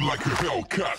like a Hellcat.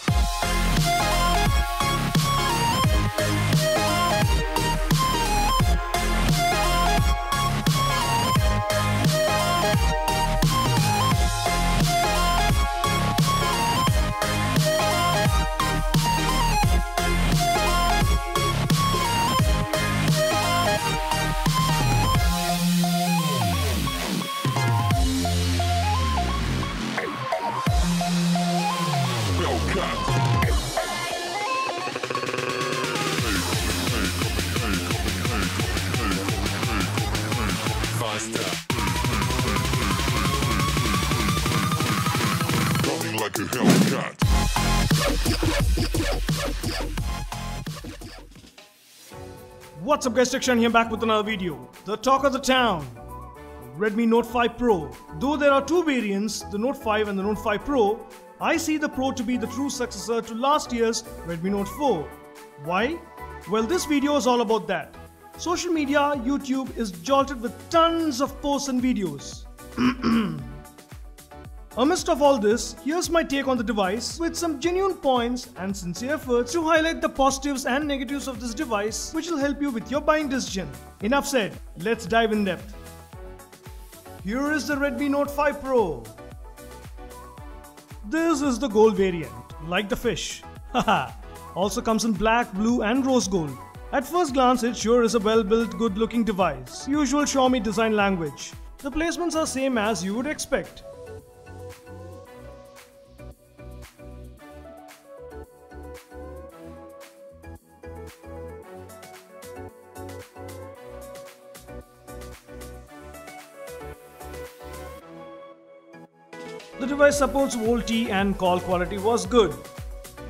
Like a Hellcat. What's up guys, Section here back with another video. The talk of the town, Redmi Note 5 Pro. Though there are two variants, the Note 5 and the Note 5 Pro, I see the Pro to be the true successor to last year's Redmi Note 4. Why? Well, this video is all about that. Social media, YouTube is jolted with tons of posts and videos. Amidst of all this, here's my take on the device with some genuine points and sincere efforts to highlight the positives and negatives of this device, which will help you with your buying decision. Enough said, let's dive in depth. Here is the Redmi Note 5 Pro. This is the gold variant, like the fish. Haha. Also comes in black, blue and rose gold. At first glance, it sure is a well-built, good-looking device. Usual Xiaomi design language. The placements are same as you would expect. The device supports VoLTE and call quality was good.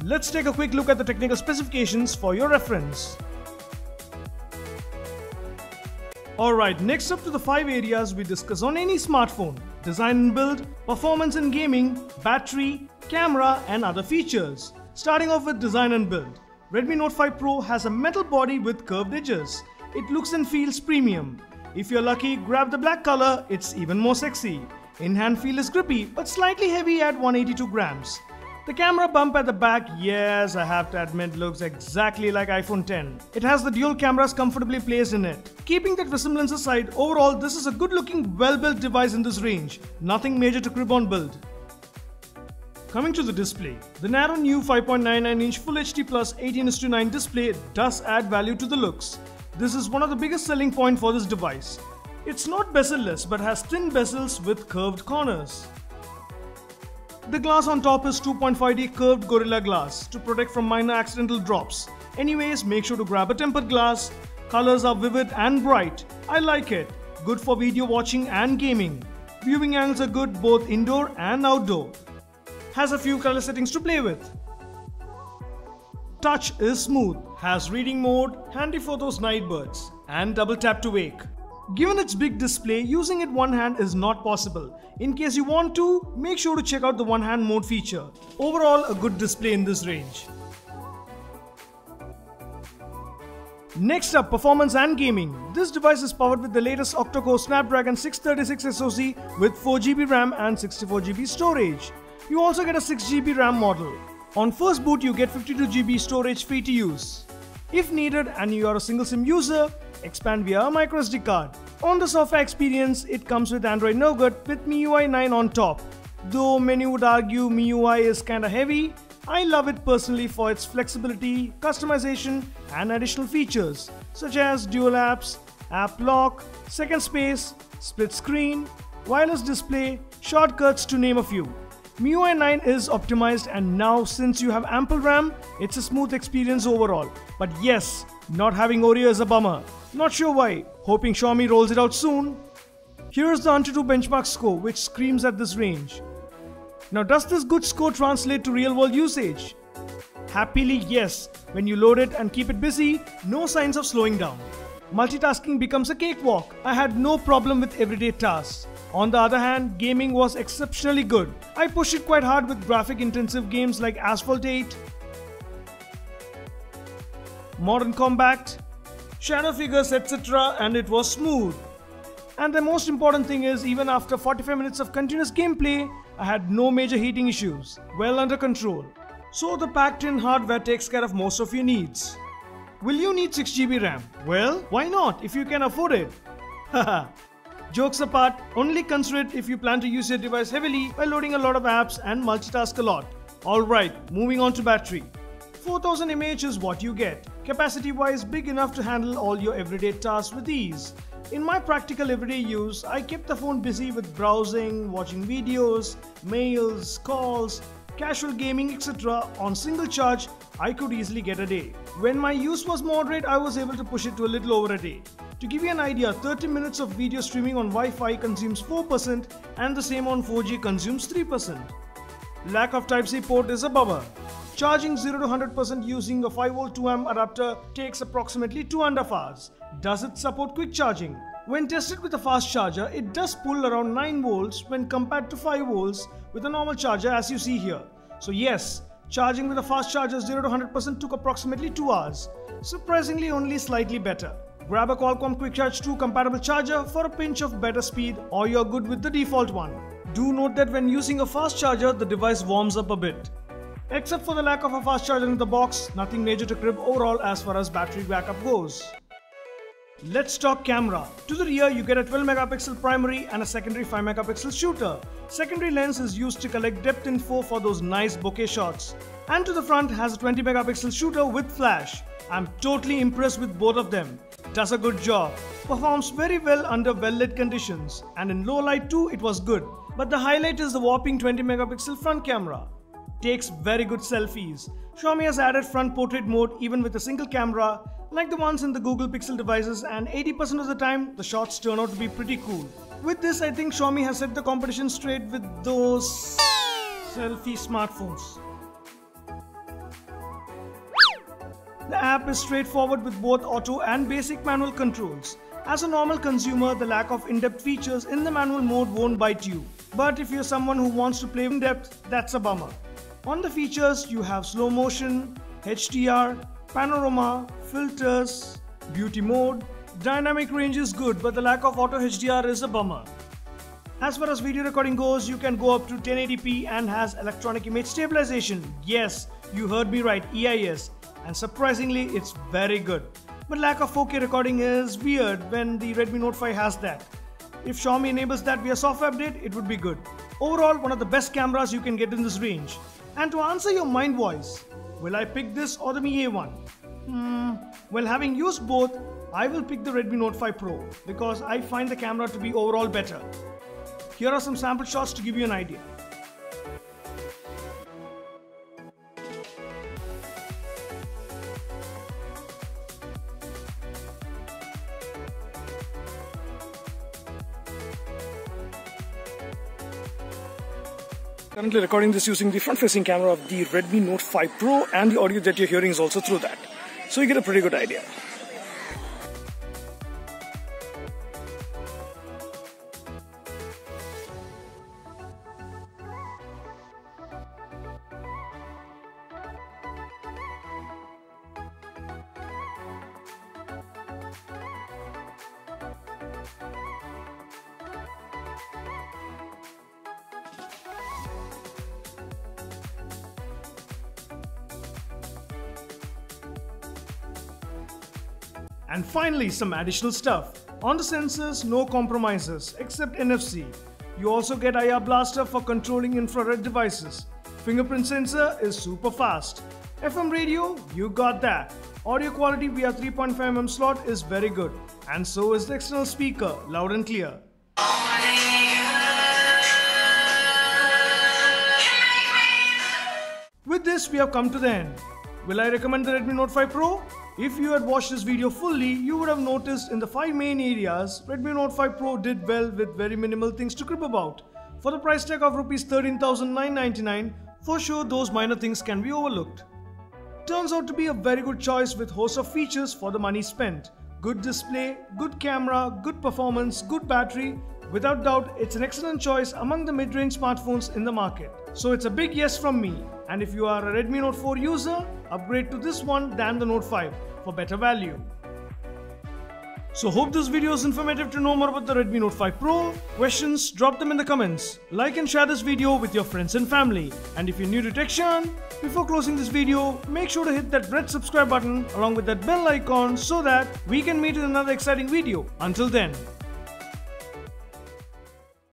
Let's take a quick look at the technical specifications for your reference. Alright, next up to the 5 areas we discuss on any smartphone: design and build, performance in gaming, battery, camera and other features. Starting off with design and build. Redmi Note 5 Pro has a metal body with curved edges. It looks and feels premium. If you're lucky, grab the black color, it's even more sexy. In-hand feel is grippy but slightly heavy at 182 grams. The camera bump at the back, yes, I have to admit, looks exactly like iPhone X. It has the dual cameras comfortably placed in it. Keeping that resemblance aside, overall this is a good looking, well-built device in this range. Nothing major to crib on build. Coming to the display, the narrow new 5.99-inch Full HD Plus 18:9 display does add value to the looks. This is one of the biggest selling points for this device. It's not bezel-less but has thin bezels with curved corners. The glass on top is 2.5D curved Gorilla Glass to protect from minor accidental drops. Anyways, make sure to grab a tempered glass. Colors are vivid and bright. I like it. Good for video watching and gaming. Viewing angles are good both indoor and outdoor. Has a few color settings to play with. Touch is smooth. Has reading mode, handy for those night birds, and double tap to wake. Given its big display, using it one hand is not possible. In case you want to, make sure to check out the one hand mode feature. Overall, a good display in this range. Next up, performance and gaming. This device is powered with the latest octa-core Snapdragon 636 SoC with 4GB RAM and 64GB storage. You also get a 6GB RAM model. On first boot, you get 52GB storage free to use. If needed and you are a single SIM user, expand via a microSD card. On the software experience, it comes with Android Nougat with MIUI 9 on top. Though many would argue MIUI is kinda heavy, I love it personally for its flexibility, customization and additional features such as dual apps, app lock, second space, split screen, wireless display, shortcuts to name a few. MIUI 9 is optimized and now since you have ample RAM, it's a smooth experience overall. But yes, not having Oreo is a bummer. Not sure why, hoping Xiaomi rolls it out soon. Here's the Antutu benchmark score which screams at this range. Now does this good score translate to real world usage? Happily yes, when you load it and keep it busy, no signs of slowing down. Multitasking becomes a cakewalk. I had no problem with everyday tasks. On the other hand, gaming was exceptionally good. I pushed it quite hard with graphic intensive games like Asphalt 8, Modern Combat, Shadow Figures, etc. and it was smooth. And the most important thing is, even after 45 minutes of continuous gameplay, I had no major heating issues, well under control. So the packed-in hardware takes care of most of your needs. Will you need 6GB RAM? Well, why not if you can afford it? Haha. Jokes apart, only consider it if you plan to use your device heavily by loading a lot of apps and multitask a lot. Alright, moving on to battery. 4000 mAh is what you get. Capacity wise, big enough to handle all your everyday tasks with ease. In my practical everyday use, I kept the phone busy with browsing, watching videos, mails, calls, casual gaming, etc. On single charge, I could easily get a day. When my use was moderate, I was able to push it to a little over a day. To give you an idea, 30 minutes of video streaming on Wi-Fi consumes 4% and the same on 4G consumes 3%. Lack of Type-C port is a bummer. Charging 0 to 100% using a 5V 2A adapter takes approximately 2.5 hours. Does it support quick charging? When tested with a fast charger, it does pull around 9 volts when compared to 5 volts with a normal charger as you see here. So yes, charging with a fast charger 0 to 100% took approximately 2 hours. Surprisingly only slightly better. Grab a Qualcomm Quick Charge 2 compatible charger for a pinch of better speed, or you're good with the default one. Do note that when using a fast charger, the device warms up a bit. Except for the lack of a fast charger in the box, nothing major to crib overall as far as battery backup goes. Let's talk camera. To the rear, you get a 12 megapixel primary and a secondary 5 megapixel shooter. Secondary lens is used to collect depth info for those nice bokeh shots. And to the front has a 20 megapixel shooter with flash. I'm totally impressed with both of them. Does a good job. Performs very well under well-lit conditions. And in low light too, it was good. But the highlight is the whopping 20 megapixel front camera. Takes very good selfies. Xiaomi has added front portrait mode even with a single camera, like the ones in the Google Pixel devices, and 80% of the time the shots turn out to be pretty cool. With this, I think Xiaomi has set the competition straight with those selfie smartphones. The app is straightforward with both auto and basic manual controls. As a normal consumer, the lack of in-depth features in the manual mode won't bite you. But if you're someone who wants to play in-depth, that's a bummer. On the features, you have slow motion, HDR, panorama, filters, beauty mode. Dynamic range is good, but the lack of auto HDR is a bummer. As far as video recording goes, you can go up to 1080p and has electronic image stabilization. Yes, you heard me right, EIS. And surprisingly, it's very good. But lack of 4K recording is weird when the Redmi Note 5 has that. If Xiaomi enables that via software update, it would be good. Overall, one of the best cameras you can get in this range. And to answer your mind voice, will I pick this or the Mi A1? Well, having used both, I will pick the Redmi Note 5 Pro because I find the camera to be overall better. Here are some sample shots to give you an idea. Currently recording this using the front-facing camera of the Redmi Note 5 Pro, and the audio that you're hearing is also through that. So you get a pretty good idea. And finally, some additional stuff. On the sensors, no compromises except NFC. You also get IR blaster for controlling infrared devices. Fingerprint sensor is super fast. FM radio, you got that. Audio quality via 3.5mm slot is very good. And so is the external speaker, loud and clear. With this, we have come to the end. Will I recommend the Redmi Note 5 Pro? If you had watched this video fully, you would have noticed in the 5 main areas, Redmi Note 5 Pro did well with very minimal things to crib about. For the price tag of Rs 13,999, for sure those minor things can be overlooked. Turns out to be a very good choice with host of features for the money spent. Good display, good camera, good performance, good battery. Without doubt, it's an excellent choice among the mid-range smartphones in the market. So it's a big yes from me. And if you are a Redmi Note 4 user, upgrade to this one than the Note 5 for better value. So hope this video is informative to know more about the Redmi Note 5 Pro. Questions? Drop them in the comments. Like and share this video with your friends and family. And if you're new to TechShan, before closing this video, make sure to hit that red subscribe button along with that bell icon so that we can meet in another exciting video. Until then,